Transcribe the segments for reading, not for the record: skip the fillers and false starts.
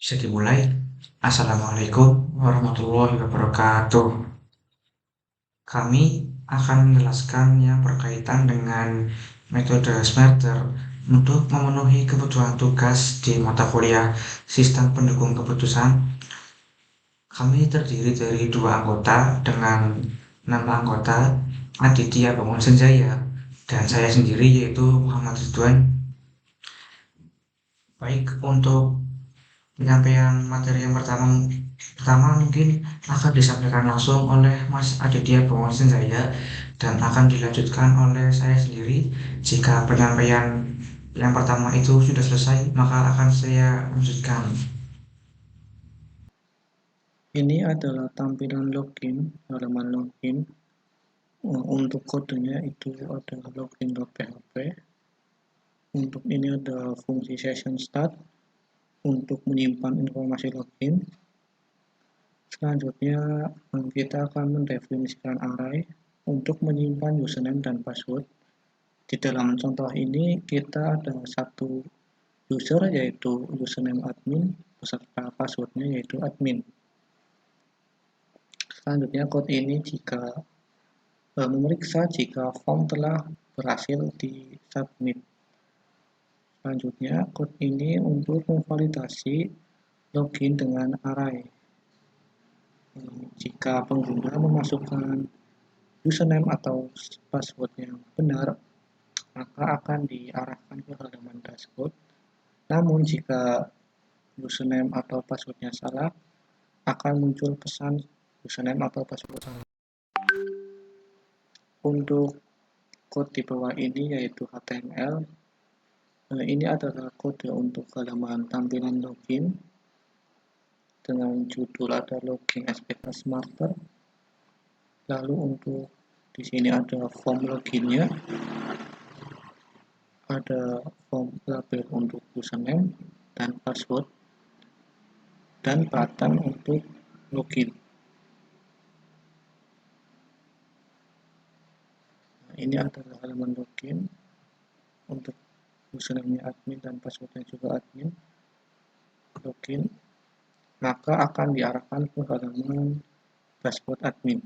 Bisa dimulai. Assalamualaikum warahmatullahi wabarakatuh. Kami akan menjelaskan yang berkaitan dengan metode Smarter untuk memenuhi kebutuhan tugas di mata kuliah Sistem Pendukung Keputusan. Kami terdiri dari dua anggota dengan nama anggota Aditya Bangun Senjaya dan saya sendiri yaitu Muhammad Ridwan. Baik, untuk penyampaian materi yang pertama mungkin akan disampaikan langsung oleh Mas Aditya Bangun Senjaya dan akan dilanjutkan oleh saya sendiri. Jika penyampaian yang pertama itu sudah selesai, maka akan saya lanjutkan. Ini adalah tampilan login, halaman login. Untuk kodenya itu ada login.php. Untuk ini ada fungsi session start untuk menyimpan informasi login. Selanjutnya kita akan mendefinisikan array untuk menyimpan username dan password. Di dalam contoh ini kita ada satu user yaitu username admin beserta passwordnya yaitu admin. Selanjutnya code ini memeriksa jika form telah berhasil di-submit. Selanjutnya, code ini untuk memvalidasi login dengan array. Jika pengguna memasukkan username atau password yang benar, maka akan diarahkan ke halaman dashboard. Namun, jika username atau passwordnya salah, akan muncul pesan username atau password salah. Untuk code di bawah ini yaitu HTML. Ini adalah kode untuk halaman tampilan login dengan judul ada login SPK Smarter. Lalu untuk di sini ada form loginnya, ada form label untuk username dan password, dan button untuk login. Ini adalah halaman login untuk username-nya admin dan passwordnya juga admin. Login, maka akan diarahkan ke halaman dashboard admin.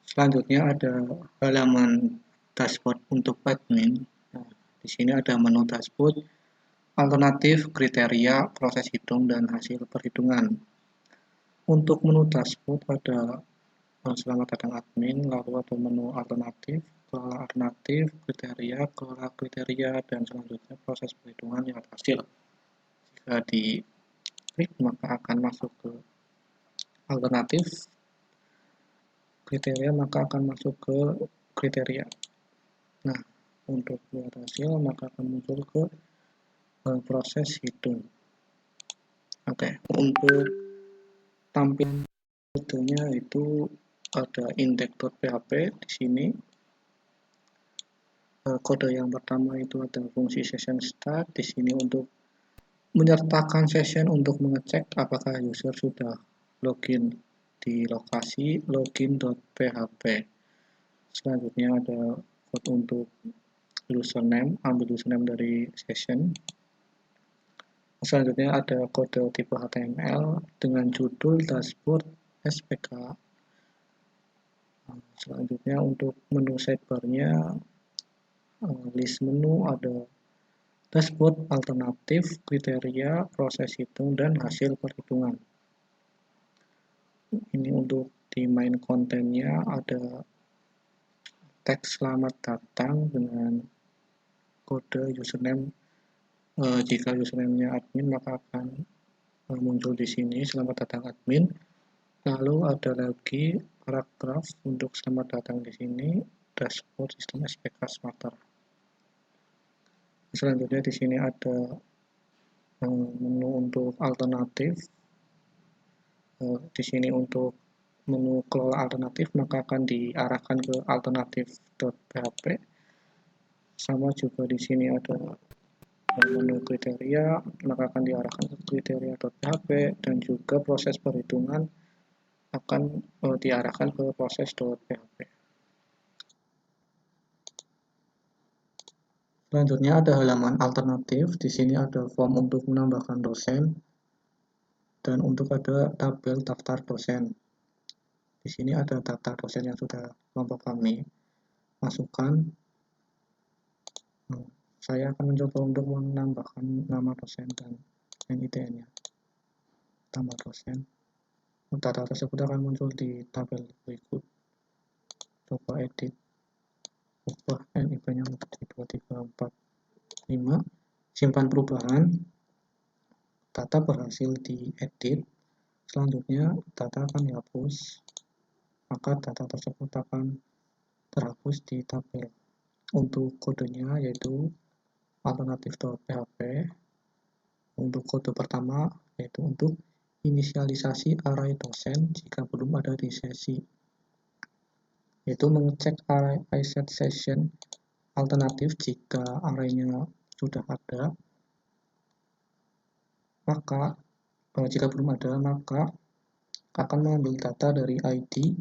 Selanjutnya ada halaman dashboard untuk admin. Nah, di sini ada menu dashboard, alternatif, kriteria, proses hitung, dan hasil perhitungan. Untuk menu dashboard ada selamat datang admin, lalu ada menu alternatif, kelola alternatif, kriteria, kelola kriteria, dan selanjutnya proses perhitungan yang hasil. Jika diklik maka akan masuk ke alternatif, kriteria maka akan masuk ke kriteria. Nah, untuk lihat hasil maka akan muncul ke proses hitung. Oke, untuk tampilan kodenya itu ada index.php di sini. Kode yang pertama itu ada fungsi session start di sini untuk menyertakan session untuk mengecek apakah user sudah login di lokasi login.php. Selanjutnya ada code untuk username, ambil username dari session. Selanjutnya ada kode tipe HTML dengan judul dashboard SPK. Selanjutnya untuk menu sidebar-nya list menu ada dashboard alternatif, kriteria, proses hitung, dan hasil perhitungan. Ini untuk di main kontennya ada teks selamat datang dengan kode username. Jika username-nya admin maka akan muncul di sini selamat datang admin. Lalu ada lagi paragraf untuk selamat datang di sini dashboard sistem SPK Smarter. Selanjutnya di sini ada menu untuk alternatif. Di sini untuk menu kelola alternatif maka akan diarahkan ke alternatif.php. Sama juga di sini ada menu kriteria maka akan diarahkan ke kriteria.php dan juga proses perhitungan akan diarahkan ke proses.php. Selanjutnya ada halaman alternatif. Di sini ada form untuk menambahkan dosen dan untuk ada tabel daftar dosen. Di sini ada daftar dosen yang sudah kelompok kami masukkan. Saya akan mencoba untuk menambahkan nama dosen dan NIDN-nya. Tambah dosen. Data tersebut akan muncul di tabel berikut. Coba edit. Ubah NIP-nya menjadi 2345. Simpan perubahan. Data berhasil diedit. Selanjutnya data akan dihapus. Maka data tersebut akan terhapus di tabel. Untuk kodenya yaitu alternatif.php. Untuk kode pertama yaitu untuk inisialisasi array dosen jika belum ada di sesi, yaitu mengecek array iset session alternatif jika arraynya sudah ada, maka jika belum ada maka akan mengambil data dari ID,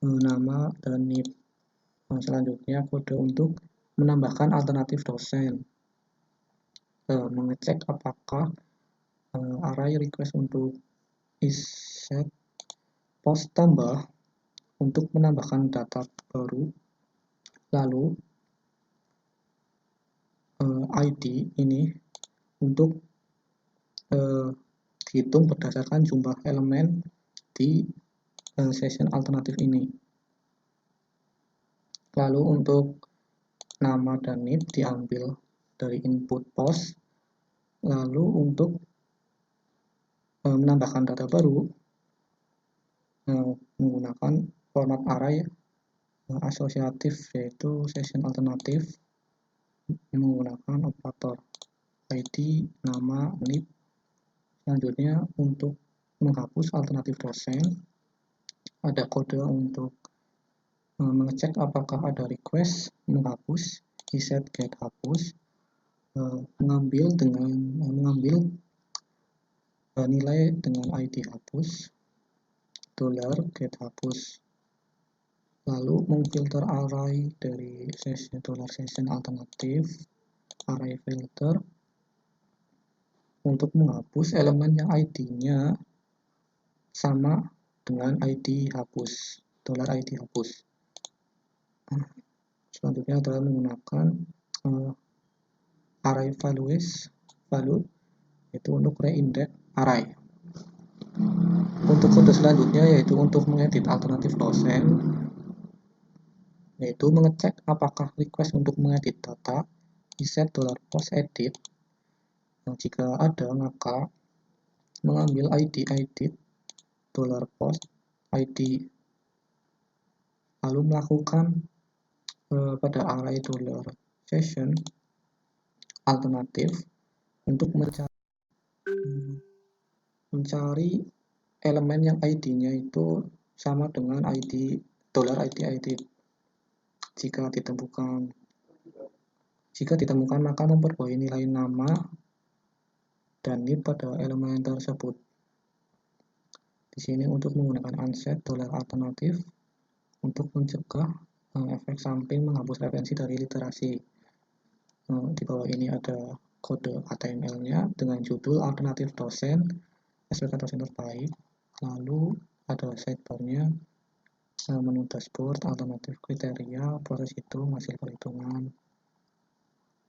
nama, dan NIP. Selanjutnya kode untuk menambahkan alternatif dosen, mengecek apakah array request untuk iset post tambah untuk menambahkan data baru, lalu ID ini untuk dihitung berdasarkan jumlah elemen di session alternatif ini. Lalu untuk nama dan NIP diambil dari input post. Lalu untuk menambahkan data baru menggunakan format array asosiatif, yaitu session alternatif menggunakan operator ID, nama, NIP. Selanjutnya untuk menghapus alternatif dosen ada kode untuk mengecek apakah ada request menghapus, iset get hapus, mengambil nilai dengan ID hapus, $get hapus, lalu memfilter array dari session alternatif, array filter untuk menghapus elemen yang ID-nya sama dengan ID hapus, $ID hapus. Selanjutnya adalah menggunakan array value yaitu untuk reindex array. Untuk kode selanjutnya yaitu untuk mengedit alternatif dosen, yaitu mengecek apakah request untuk mengedit data iset $post edit. Jika ada maka mengambil ID edit $post ID, lalu melakukan pada array $session alternatif untuk mencari elemen yang ID-nya itu sama dengan ID edit. Jika ditemukan maka memperbarui nilai nama dan NIP pada elemen tersebut. Di sini untuk menggunakan unset $alternatif untuk mencegah efek samping menghapus referensi dari literasi. Di bawah ini ada kode HTML-nya dengan judul alternatif dosen, SPK dosen terbaik. Lalu ada sidebar-nya, menu dashboard, alternatif kriteria, proses hitung, hasil perhitungan.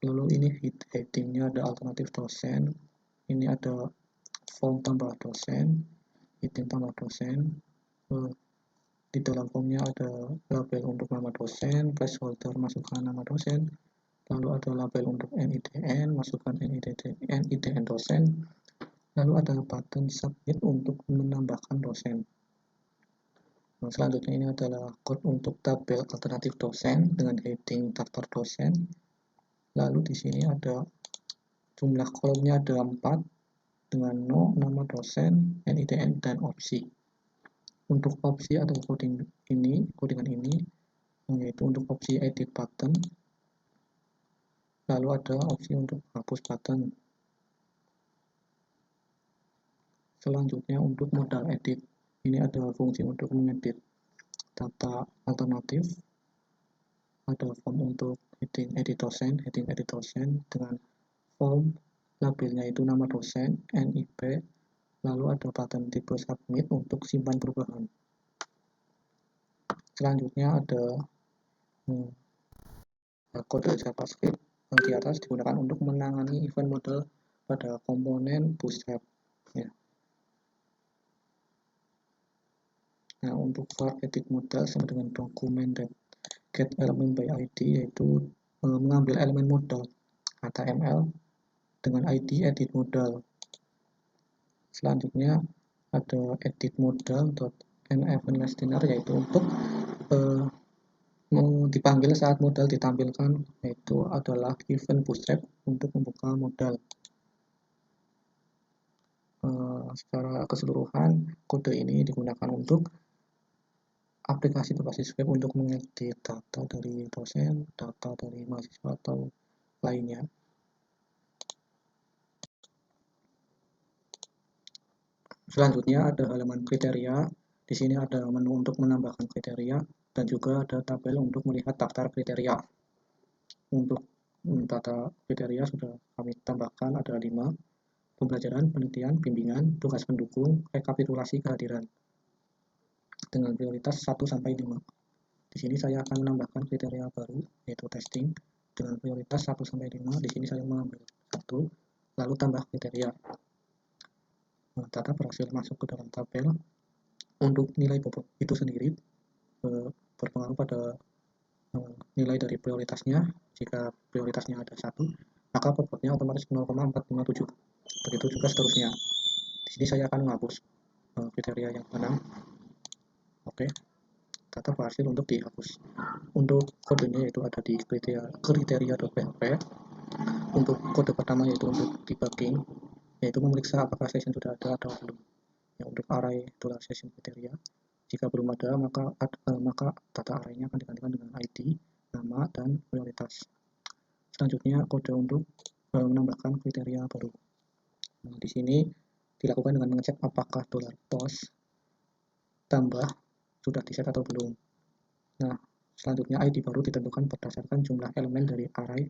Lalu ini heading-nya ada alternatif dosen, ini ada form tambah dosen, heading tambah dosen. Di dalam formnya ada label untuk nama dosen, placeholder masukkan nama dosen, lalu ada label untuk NIDN, masukkan NIDN dosen, lalu ada button submit untuk menambahkan dosen. Selanjutnya ini adalah code untuk tabel alternatif dosen dengan heading daftar dosen. Lalu di sini ada jumlah kolomnya ada 4 dengan no, nama dosen, NIDN, dan opsi. Untuk opsi atau codingan ini yaitu untuk opsi edit button, lalu ada opsi untuk hapus button. Selanjutnya untuk modal edit, ini ada fungsi untuk mengedit data alternatif, ada form untuk heading edit dosen dengan form labelnya itu nama dosen, NIP, lalu ada button tipe submit untuk simpan perubahan. Selanjutnya ada kode JavaScript yang di atas digunakan untuk menangani event model pada komponen Bootstrap. Ya. Nah, untuk for edit model sama dengan dokumen get element by ID, yaitu mengambil elemen modal HTML dengan ID edit modal. Selanjutnya ada edit modal.nEventListener, yaitu untuk dipanggil saat modal ditampilkan, yaitu adalah event Bootstrap untuk membuka modal. Secara keseluruhan kode ini digunakan untuk aplikasi berbasis web untuk mengedit data dari dosen, data dari mahasiswa atau lainnya. Selanjutnya ada halaman kriteria. Di sini ada menu untuk menambahkan kriteria dan juga ada tabel untuk melihat daftar kriteria. Untuk data kriteria sudah kami tambahkan ada 5: pembelajaran, penelitian, bimbingan, tugas pendukung, rekapitulasi kehadiran dengan prioritas 1-5. Di sini saya akan menambahkan kriteria baru, yaitu testing dengan prioritas 1-5. Di sini saya mengambil 1, lalu tambah kriteria. Data berhasil masuk ke dalam tabel. Untuk nilai bobot itu sendiri berpengaruh pada nilai dari prioritasnya. Jika prioritasnya ada 1, maka bobotnya otomatis 0,457. Begitu juga seterusnya. Di sini saya akan menghapus kriteria yang 6. Oke. Data berhasil untuk dihapus. Untuk kodenya yaitu ada di kriteria.php. Untuk kode pertama yaitu untuk debugging, yaitu memeriksa apakah session sudah ada atau belum. Ya, untuk array session kriteria, jika belum ada maka data arraynya akan digantikan dengan ID, nama, dan prioritas. Selanjutnya kode untuk menambahkan kriteria baru. Nah, di sini dilakukan dengan mengecek apakah $post tambah sudah diset atau belum. Nah, selanjutnya ID baru ditentukan berdasarkan jumlah elemen dari array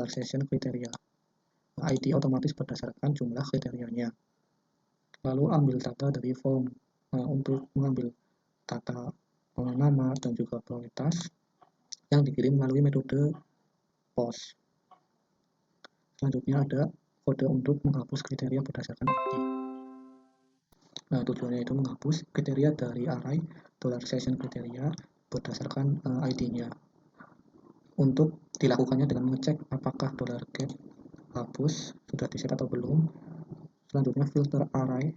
$session kriteria. Nah, ID otomatis berdasarkan jumlah kriterianya. Lalu ambil data dari form. Nah, untuk mengambil data nama dan juga prioritas yang dikirim melalui metode post. Selanjutnya ada kode untuk menghapus kriteria berdasarkan ID. Nah, tujuannya itu menghapus kriteria dari array $session kriteria berdasarkan ID-nya. Untuk dilakukannya dengan mengecek apakah $get hapus sudah diset atau belum. Selanjutnya filter array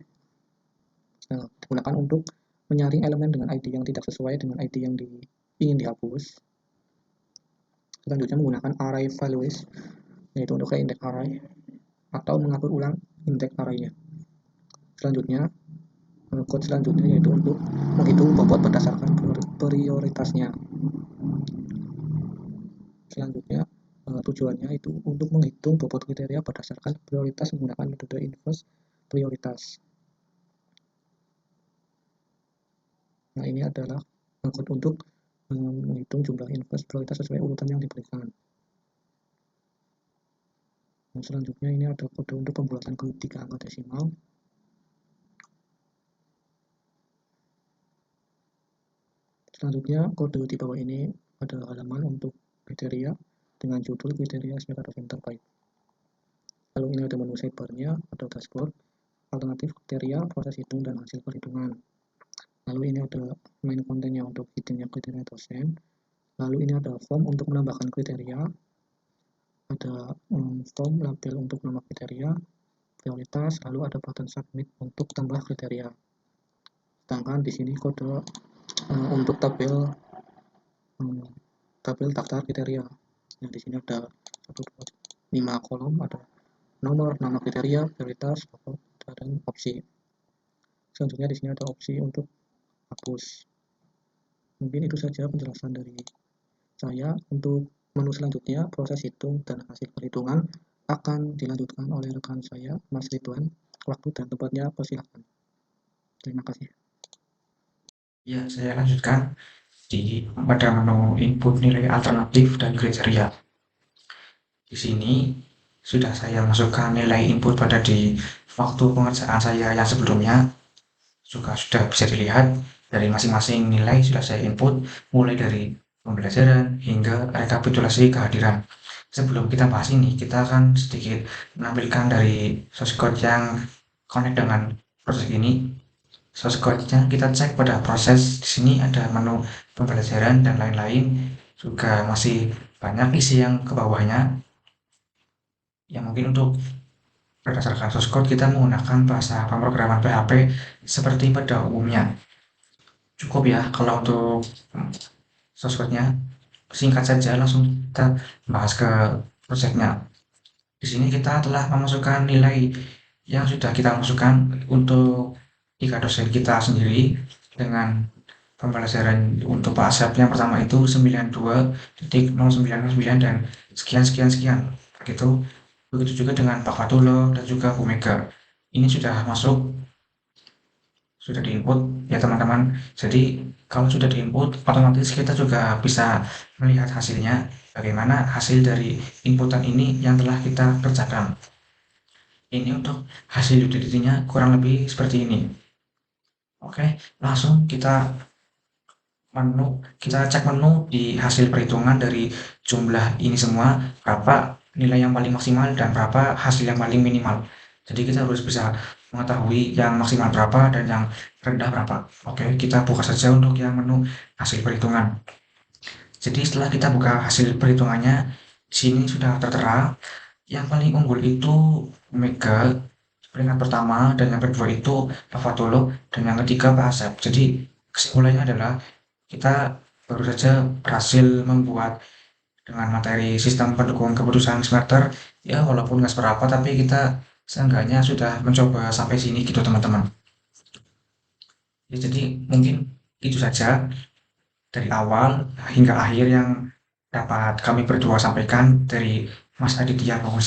digunakan untuk menyaring elemen dengan ID yang tidak sesuai dengan ID yang ingin dihapus. Selanjutnya menggunakan array values, yaitu untuk index array atau mengatur ulang index arraynya. Selanjutnya code selanjutnya yaitu untuk menghitung bobot berdasarkan prioritasnya. Selanjutnya tujuannya itu untuk menghitung bobot kriteria berdasarkan prioritas menggunakan metode inverse prioritas. Nah, ini adalah kode untuk menghitung jumlah inverse prioritas sesuai urutan yang diberikan. Nah, selanjutnya ini ada kode untuk pembuatan ketiga angka desimal. Selanjutnya kode di bawah ini ada halaman untuk kriteria dengan judul kriteria sebagai dosen terbaik. Lalu ini ada menu sidebar-nya, ada dashboard, alternatif kriteria, proses hitung, dan hasil perhitungan. Lalu ini ada main kontennya untuk hitungnya kriteria dosen. Lalu ini ada form untuk menambahkan kriteria, ada form label untuk nama kriteria, prioritas, lalu ada button submit untuk tambah kriteria. Sedangkan di sini kode untuk tabel daftar kriteria. Nah, di sini ada 5 kolom, ada nomor, nama kriteria, prioritas, pokok, dan opsi. Selanjutnya di sini ada opsi untuk hapus. Mungkin itu saja penjelasan dari saya. Untuk menu selanjutnya, proses hitung dan hasil perhitungan akan dilanjutkan oleh rekan saya, Mas Ridwan. Waktu dan tempatnya persilahkan. Terima kasih. Ya, saya lanjutkan pada menu input nilai alternatif dan kriteria. Di sini sudah saya masukkan nilai input pada di waktu pengerjaan saya yang sebelumnya, juga sudah bisa dilihat dari masing-masing nilai sudah saya input, mulai dari pembelajaran hingga rekapitulasi kehadiran. Sebelum kita bahas ini, kita akan sedikit menampilkan dari source code yang connect dengan proses ini. Source code-nya kita cek pada proses. Di sini ada menu pembelajaran dan lain-lain, juga masih banyak isi yang ke bawahnya. Yang mungkin untuk berdasarkan source code kita menggunakan bahasa pemrograman PHP seperti pada umumnya. Cukup ya kalau untuk source code-nya. Singkat saja langsung kita bahas ke project-nya. Di sini kita telah memasukkan nilai yang sudah kita masukkan untuk 3 dosen kita sendiri dengan pembelajaran untuk Pak Asep yang pertama itu 92.0909 dan sekian. Begitu juga dengan Pak Fatulo dan juga Bu Mega. Ini sudah masuk, sudah diinput ya teman-teman. Jadi kalau sudah diinput, otomatis kita juga bisa melihat hasilnya, bagaimana hasil dari inputan ini yang telah kita kerjakan. Ini untuk hasil utility-nya kurang lebih seperti ini. Oke, langsung kita cek menu di hasil perhitungan dari jumlah ini semua, berapa nilai yang paling maksimal dan berapa hasil yang paling minimal. Jadi kita harus bisa mengetahui yang maksimal berapa dan yang rendah berapa. Oke, kita buka saja untuk yang menu hasil perhitungan. Jadi setelah kita buka hasil perhitungannya, di sini sudah tertera yang paling unggul itu Mega peringkat pertama, dan yang kedua itu Pak Fatullah, dan yang ketiga Pak Asep. Jadi kesimpulannya adalah kita baru saja berhasil membuat dengan materi sistem pendukung keputusan smarter, ya walaupun nggak seberapa tapi kita seenggaknya sudah mencoba sampai sini gitu teman-teman. Ya, jadi mungkin itu saja dari awal hingga akhir yang dapat kami berdua sampaikan dari Mas Aditya Bangun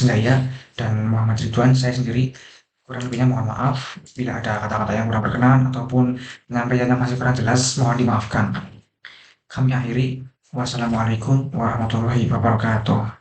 dan Muhammad Ridwan. Saya sendiri kurang lebihnya mohon maaf bila ada kata-kata yang kurang berkenan ataupun penyampaian yang masih kurang jelas, mohon dimaafkan. Kami akhiri. Wassalamualaikum warahmatullahi wabarakatuh.